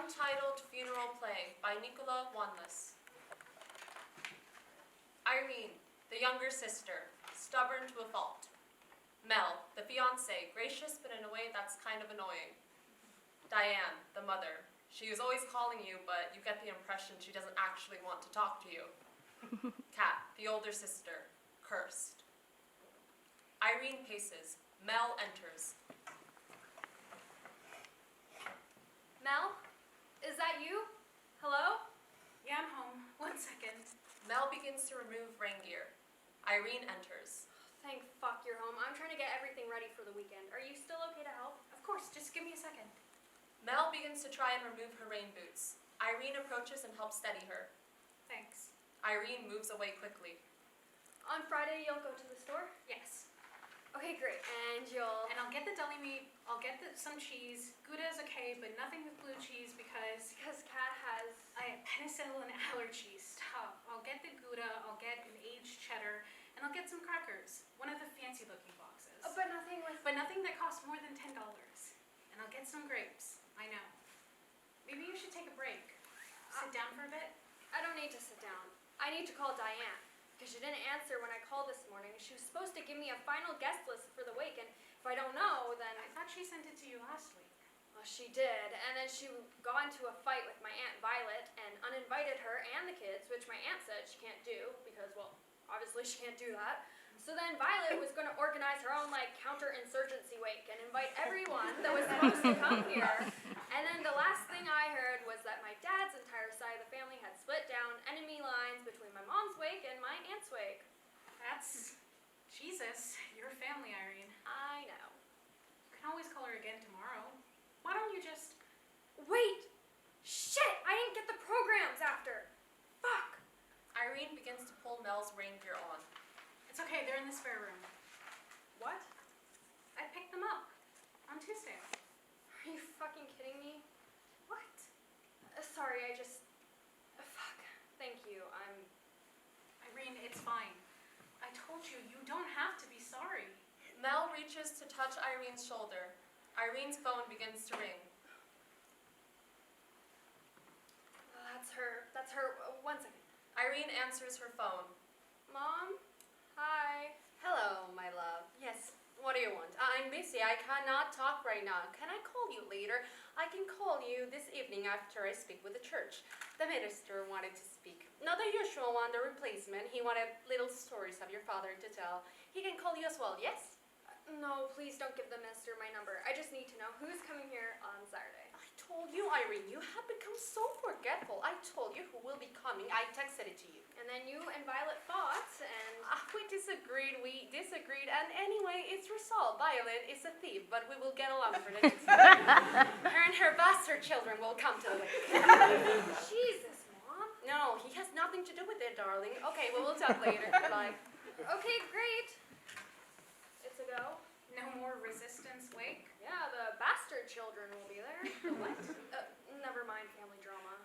Untitled Funeral Play by Nicola, Wanless. Irene, the younger sister, stubborn to a fault. Mel, the fiancé, gracious but in a way that's kind of annoying. Diane, the mother. She is always calling you, but you get the impression she doesn't actually want to talk to you. Kat, the older sister, cursed. Irene paces. Mel enters. Mel? Is that you? Hello? Yeah, I'm home. 1 second. Mel begins to remove rain gear. Irene enters. Thank fuck you're home. I'm trying to get everything ready for the weekend. Are you still okay to help? Of course, just give me a second. Mel begins to try and remove her rain boots. Irene approaches and helps steady her. Thanks. Irene moves away quickly. On Friday, you'll go to the store? Yes. Okay, great. And you'll... And I'll get the deli meat, I'll get some cheese. Gouda's okay, but nothing with blue cheese because Kat has... I have penicillin allergies. Tough. I'll get the Gouda, I'll get an aged cheddar, and I'll get some crackers. One of the fancy looking boxes. But nothing with... But nothing that costs more than $10. And I'll get some grapes. I know. Maybe you should take a break. Sit down for a bit. I don't need to sit down. I need to call Diane. Because she didn't answer when I called this morning. She was supposed to give me a final guest list for the wake, and if I don't know, then... I thought she sent it to you last week. Well, she did, and then she got into a fight with my Aunt Violet and uninvited her and the kids, which my aunt said she can't do, because, well, obviously she can't do that. So then Violet was going to organize her own, counter-insurgency wake and invite everyone that was supposed to come here. And then the last thing I heard was that my dad's entire side of the family had split down enemy lines between my mom's wake and my aunt's wake. That's... Jesus. Your family, Irene. I know. You can always call her again tomorrow. Why don't you just... Wait! Shit! I didn't get the programs after! Fuck! Irene begins to pull Mel's rain gear on. It's okay, they're in the spare room. What? I picked them up. On Tuesday. Are you fucking kidding me? What? Sorry, I just... fuck. Thank you, Irene, it's fine. I told you, you don't have to be sorry. Mel reaches to touch Irene's shoulder. Irene's phone begins to ring. That's her. 1 second. Irene answers her phone. Mom? Hi. Hello, my love. Yes, what do you want? I'm busy. I cannot talk right now. Can I call you later? I can call you this evening after I speak with the church. The minister wanted to speak. Not the usual one, the replacement. He wanted little stories of your father to tell. He can call you as well, yes? No, please don't give the minister my number. I just need to know who's coming here on Saturday. I told you, Irene, you have become so forgetful. I told you who will be coming. I texted it to you. And then you and Violet fought, and... We disagreed, and anyway, it's resolved. Violet is a thief, but we will get along for the next year. Her and her bastard children will come to the wake. Jesus, Mom. No, he has nothing to do with it, darling. Okay, well, we'll talk later. Bye. Okay, great. It's a go. No more resistance wake? Yeah, the bastard children will be there. The what? Never mind family drama.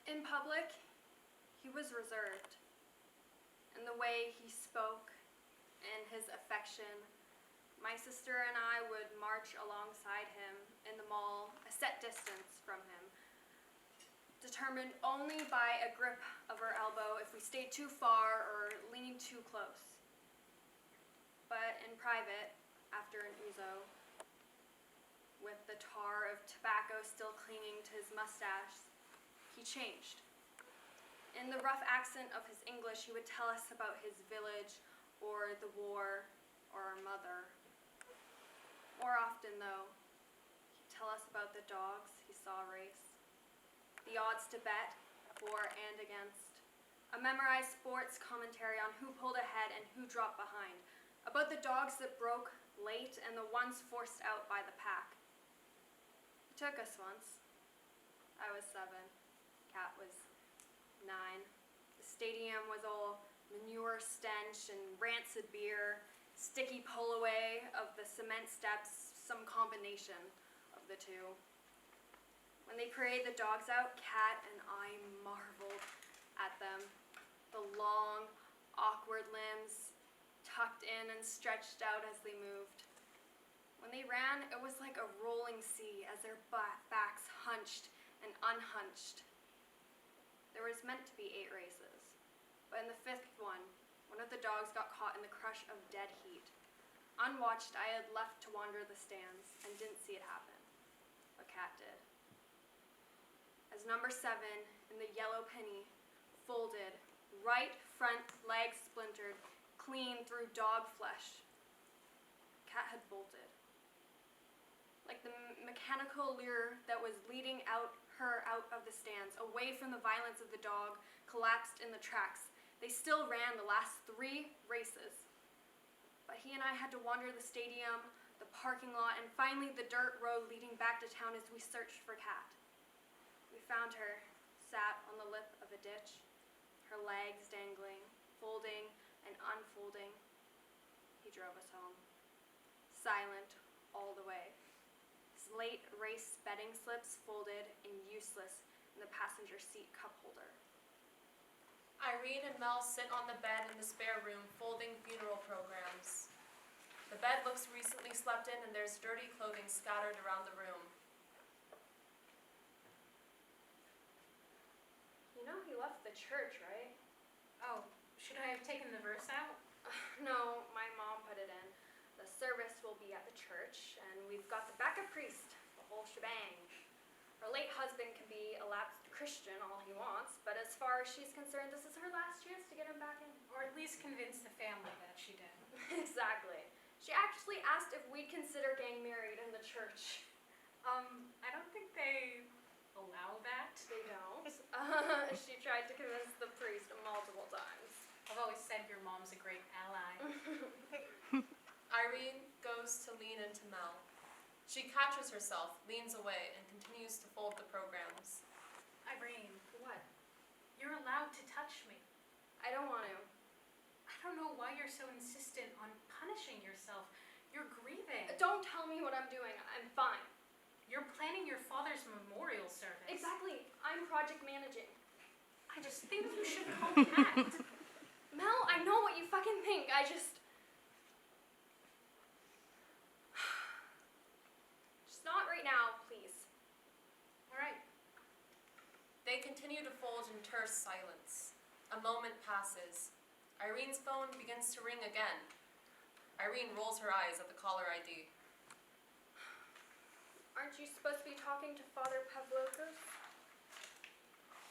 In public, he was reserved. In the way he spoke and his affection, my sister and I would march alongside him in the mall, a set distance from him, determined only by a grip of her elbow if we stayed too far or leaning too close. But in private, after an ouzo, with the tar of tobacco still clinging to his mustache, he changed. In the rough accent of his English, he would tell us about his village, or the war, or our mother. More often, though, he'd tell us about the dogs he saw race, the odds to bet, for and against, a memorized sports commentary on who pulled ahead and who dropped behind, about the dogs that broke late and the ones forced out by the pack. He took us once. I was 7. Kat was 9. The stadium was all manure stench and rancid beer, sticky pull-away of the cement steps, some combination of the two. When they paraded the dogs out, Kat and I marveled at them. The long, awkward limbs, tucked in and stretched out as they moved. When they ran, it was like a rolling sea as their backs hunched and unhunched. There was meant to be 8 races, but in the 5th one of the dogs got caught in the crush of dead heat. Unwatched, I had left to wander the stands and didn't see it happen, but Cat did. As number 7 in the yellow penny folded, right front leg splintered, clean through dog flesh, Cat had bolted. Like the mechanical lure that was leading her out of the stands, away from the violence of the dog, collapsed in the tracks. They still ran the last 3 races. But he and I had to wander the stadium, the parking lot, and finally the dirt road leading back to town as we searched for Cat. We found her, sat on the lip of a ditch, her legs dangling, folding and unfolding. He drove us home, silent all the way. His late race betting slips folded and useless in the passenger seat cup holder. Irene and Mel sit on the bed in the spare room, folding funeral programs. The bed looks recently slept in, and there's dirty clothing scattered around the room. You know he left the church, right? Oh, should I have taken the verse out? No, my mom put it in. The service will be at the church, and we've got the backup priest, the whole shebang. Her late husband can be a lapsed Christian all he wants, but as far as she's concerned, this is her last chance to get him back in. Or at least convince the family that she did. Exactly. She actually asked if we'd consider getting married in the church. I don't think they allow that. They don't. She tried to convince the priest multiple times. I've always said your mom's a great ally. Irene goes to lean into Mel. She catches herself, leans away, and continues to fold the programs. Irene, What? you're allowed to touch me. I don't want to. I don't know why you're so insistent on punishing yourself. You're grieving. Don't tell me what I'm doing. I'm fine. You're planning your father's memorial service. Exactly. I'm project managing. I just think you should call Cat. Mel, I know what you fucking think. Just not right now, please. All right. They continue to fold in terse silence. A moment passes. Irene's phone begins to ring again. Irene rolls her eyes at the caller ID. Aren't you supposed to be talking to Father Pavlokas?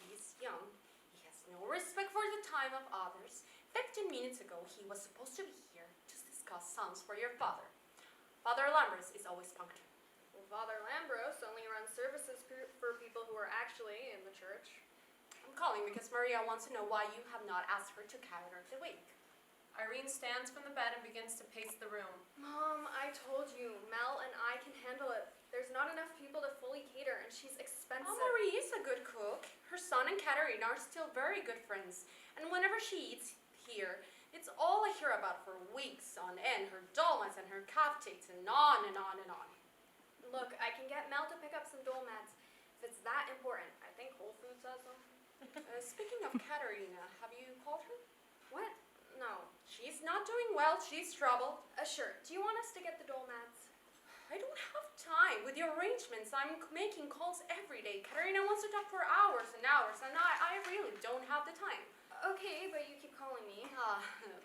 He's young. He has no respect for the time of others. 15 minutes ago, he was supposed to be here to discuss sums for your father. Father Lambros is always punctual. Well, Father Lambros only runs services for people who are actually in the church. I'm calling because Maria wants to know why you have not asked her to carry her the week. Irene stands from the bed and begins to pace the room. Mom, I told you, Mel and I can handle it. There's not enough people to fully cater, and she's expensive. Oh, Marie is a good cook. Her son and Katerina are still very good friends. And whenever she eats here, it's all I hear about for weeks on end. Her dolmens and her calf takes and on and on and on. Look, I can get Mel to pick up some dolmens if it's that important. I think Whole Foods has some. Speaking of Katerina, have you called her? What? No. She's not doing well. She's troubled. Sure. Do you want us to get the dolmens? I don't have time. With the arrangements, I'm making calls every day. Katerina wants to talk for hours and hours, and I really don't have the time. Okay, but you keep calling me.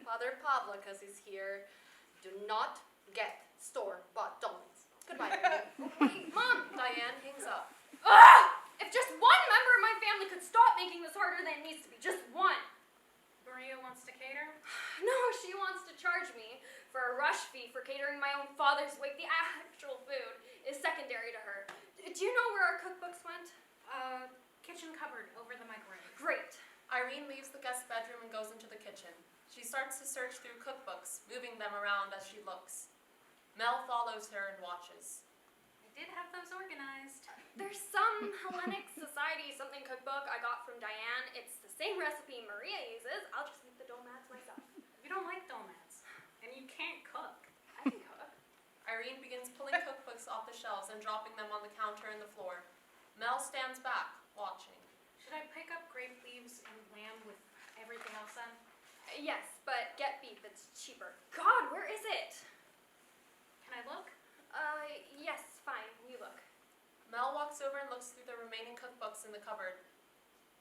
Father Pavlokas is here. Do not get store-bought dolmens. Goodbye, Irene. Wait, Mom! Diane hangs up. If just one member of my family could stop making this harder than it needs to be, just one. Maria wants to cater. No, she wants to charge me for a rush fee for catering my own father's wake. The actual food is secondary to her. Do you know where our cookbooks went? Kitchen cupboard over the microwave. Great. Irene leaves the guest bedroom and goes into the kitchen. She starts to search through cookbooks, moving them around as she looks. Mel follows her and watches. I did have those organized. There's some Hellenic Society something cookbook I got from Diane. It's the same recipe Maria uses. I'll just make the dolmens myself. You don't like dolmens, and you can't cook. I can cook. Irene begins pulling cookbooks off the shelves and dropping them on the counter and the floor. Mel stands back, watching. Should I pick up grape leaves and lamb with everything else on? Yes, but get beef. It's cheaper. God, where is it? Can I look? Yes, fine. You look. Mel walks over and looks through the remaining cookbooks in the cupboard.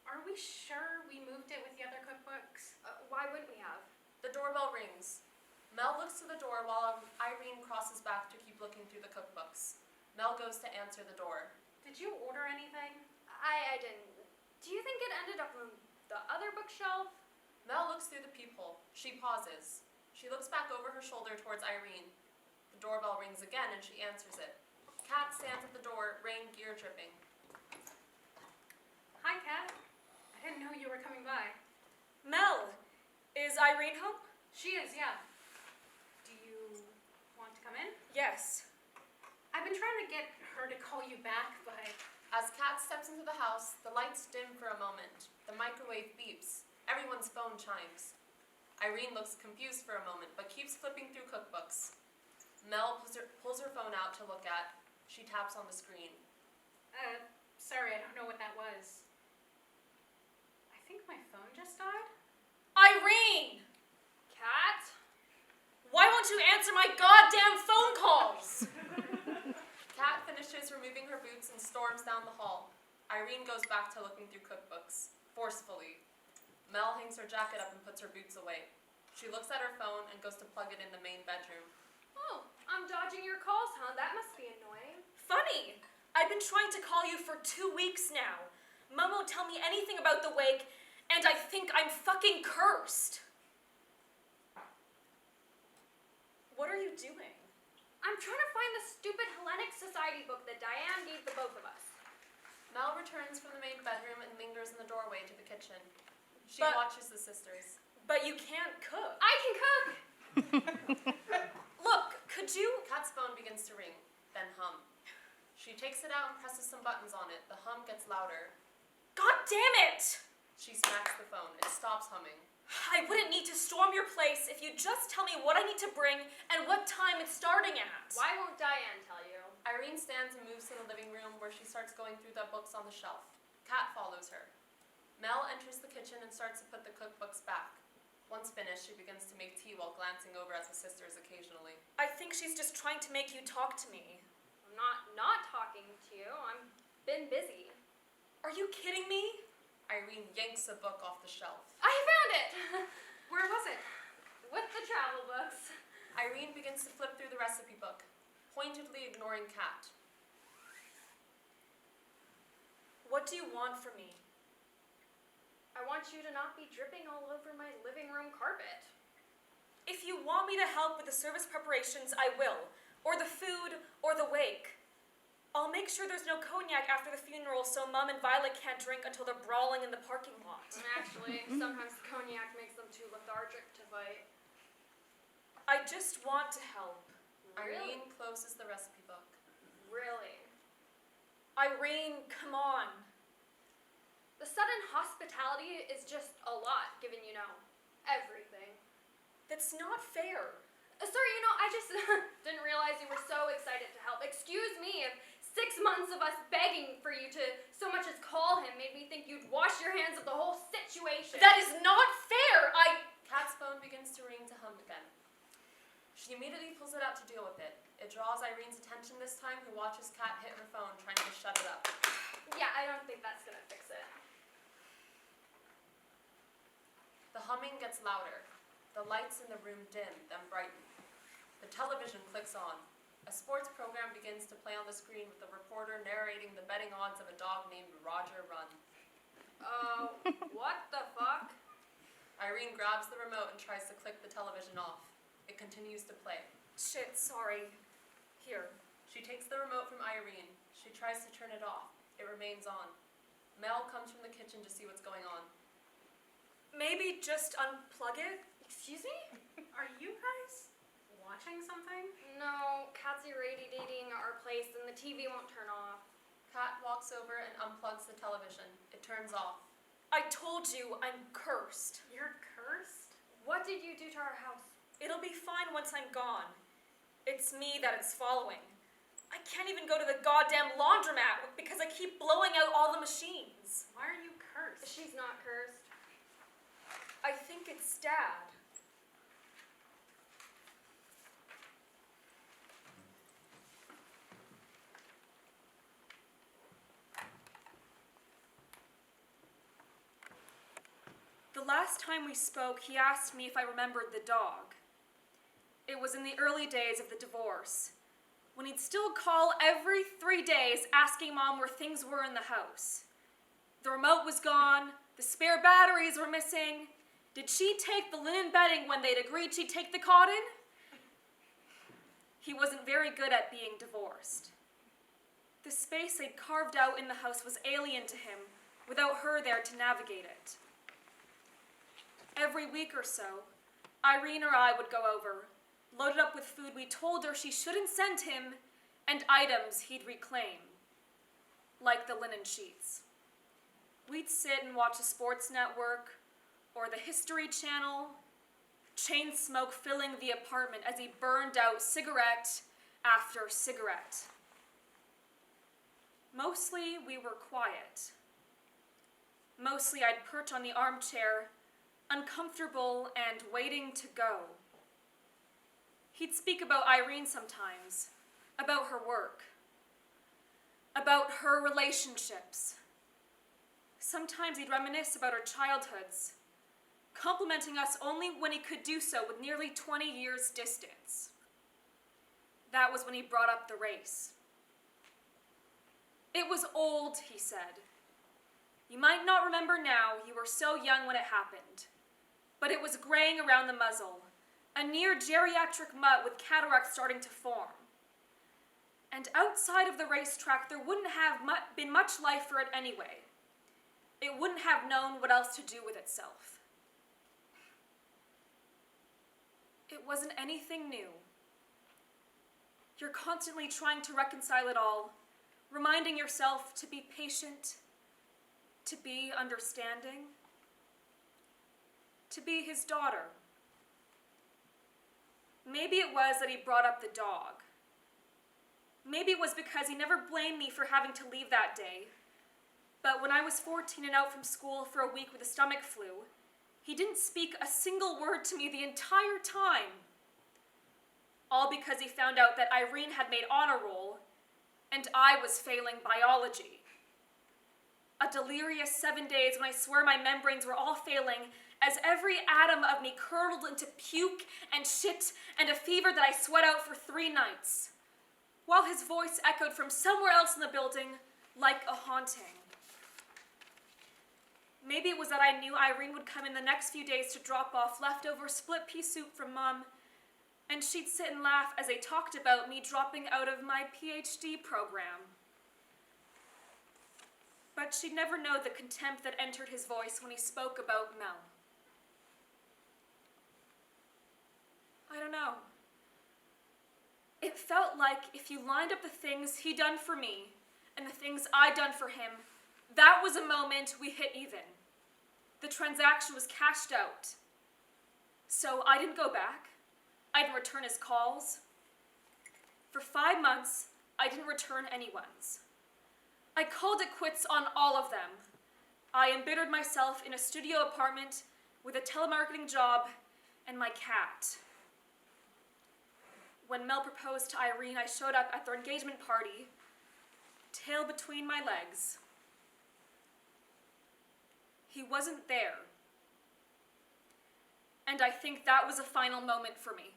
Are we sure we moved it with the other cookbooks? Why wouldn't we have? The doorbell rings. Mel looks to the door while Irene crosses back to keep looking through the cookbooks. Mel goes to answer the door. Did you order anything? I didn't. Do you think it ended up on the other bookshelf? Mel looks through the peephole. She pauses. She looks back over her shoulder towards Irene. The doorbell rings again and she answers it. Kat stands at the door, rain gear dripping. Hi, Kat. I didn't know you were coming by. Mel, is Irene home? She is, yeah. Do you want to come in? Yes. I've been trying to get her to call you back, but As Kat steps into the house, the lights dim for a moment. The microwave beeps. Everyone's phone chimes. Irene looks confused for a moment, but keeps flipping through cookbooks. Mel pulls her phone out to look at. She taps on the screen. sorry, I don't know what that was. I think my phone just died. Irene! Kat? Why won't you answer my goddamn phone calls? Kat finishes removing her boots and storms down the hall. Irene goes back to looking through cookbooks, forcefully. Mel hangs her jacket up and puts her boots away. She looks at her phone and goes to plug it in the main bedroom. Oh, I'm dodging your calls, huh? That must be annoying. Funny. I've been trying to call you for 2 weeks now. Mum won't tell me anything about the wake, and I think I'm fucking cursed. What are you doing? I'm trying to find the stupid Hellenic Society book that Diane gave the both of us. Mel returns from the main bedroom and lingers in the doorway to the kitchen. She But- watches the sisters. But you can't cook. I can cook! Look, could you... Kat's phone begins to ring, then hum. She takes it out and presses some buttons on it. The hum gets louder. God damn it! She smacks the phone. It stops humming. I wouldn't need to storm your place if you'd just tell me what I need to bring and what time it's starting at. Why won't Diane tell you? Irene stands and moves to the living room where she starts going through the books on the shelf. Kat follows her. Mel enters the kitchen and starts to put the cookbooks back. Once finished, she begins to make tea while glancing over at the sisters occasionally. I think she's just trying to make you talk to me. I'm not talking to you. I've been busy. Are you kidding me? Irene yanks a book off the shelf. I found it! Where was it? With the travel books. Irene begins to flip through the recipe book, pointedly ignoring Kat. What do you want from me? I want you to not be dripping all over my living room carpet. If you want me to help with the service preparations, I will. Or the food, or the wake. I'll make sure there's no cognac after the funeral so Mum and Violet can't drink until they're brawling in the parking lot. And actually, sometimes cognac makes them too lethargic to fight. I just want to help. Irene closes the recipe book. Really? Irene, come on. The sudden hospitality is just a lot, given you know everything. That's not fair. Sir, you know, I just didn't realize you were so excited to help. Excuse me if 6 months of us begging for you to so much as call him made me think you'd wash your hands of the whole situation. That is not fair. Kat's phone begins to ring to hum again. She immediately pulls it out to deal with it. It draws Irene's attention this time, who watches Kat hit her phone, trying to shut it up. Yeah, I don't think that's gonna fix it. The humming gets louder. The lights in the room dim, then brighten. The television clicks on. A sports program begins to play on the screen with the reporter narrating the betting odds of a dog named Roger Run. What the fuck? Irene grabs the remote and tries to click the television off. It continues to play. Shit, sorry. Here. She takes the remote from Irene. She tries to turn it off. It remains on. Mel comes from the kitchen to see what's going on. Maybe just unplug it? Excuse me? Are you guys watching something? No, Kat's irradiating our place and the TV won't turn off. Kat walks over and unplugs the television. It turns off. I told you I'm cursed. You're cursed? What did you do to our house? It'll be fine once I'm gone. It's me that it's following. I can't even go to the goddamn laundromat because I keep blowing out all the machines. Why are you cursed? She's not cursed. I think It's Dad. The last time we spoke, he asked me if I remembered the dog. It was in the early days of the divorce, when he'd still call every 3 days asking Mom where things were in the house. The remote was gone, the spare batteries were missing. Did she take the linen bedding when they'd agreed she'd take the cotton? He wasn't very good at being divorced. The space they'd carved out in the house was alien to him, without her there to navigate it. Every week or so, Irene or I would go over, loaded up with food we told her she shouldn't send him, and items he'd reclaim, like the linen sheets. We'd sit and watch the sports network, or the History Channel, chain smoke filling the apartment as he burned out cigarette after cigarette. Mostly we were quiet. Mostly I'd perch on the armchair, uncomfortable and waiting to go. He'd speak about Irene sometimes, about her work, about her relationships. Sometimes he'd reminisce about our childhoods, complimenting us only when he could do so with nearly 20 years' distance. That was when he brought up the race. It was old, he said. You might not remember now, you were so young when it happened. But it was graying around the muzzle, a near geriatric mutt with cataracts starting to form. And outside of the racetrack, there wouldn't have been much life for it anyway. It wouldn't have known what else to do with itself. It wasn't anything new. You're constantly trying to reconcile it all, reminding yourself to be patient, to be understanding, to be his daughter. Maybe it was that he brought up the dog. Maybe it was because he never blamed me for having to leave that day. But when I was 14 and out from school for a week with a stomach flu, he didn't speak a single word to me the entire time. All because he found out that Irene had made honor roll and I was failing biology. A delirious 7 days when I swear my membranes were all failing as every atom of me curdled into puke and shit and a fever that I sweat out for 3 nights, while his voice echoed from somewhere else in the building like a haunting. Maybe it was that I knew Irene would come in the next few days to drop off leftover split pea soup from Mom, and she'd sit and laugh as they talked about me dropping out of my PhD program. But she'd never know the contempt that entered his voice when he spoke about Mel. I don't know. It felt like if you lined up the things he'd done for me and the things I'd done for him, that was a moment we hit even. The transaction was cashed out. So I didn't go back. I didn't return his calls. For 5 months, I didn't return anyone's. I called it quits on all of them. I embittered myself in a studio apartment with a telemarketing job and my cat. When Mel proposed to Irene, I showed up at their engagement party, tail between my legs. He wasn't there. And I think that was a final moment for me.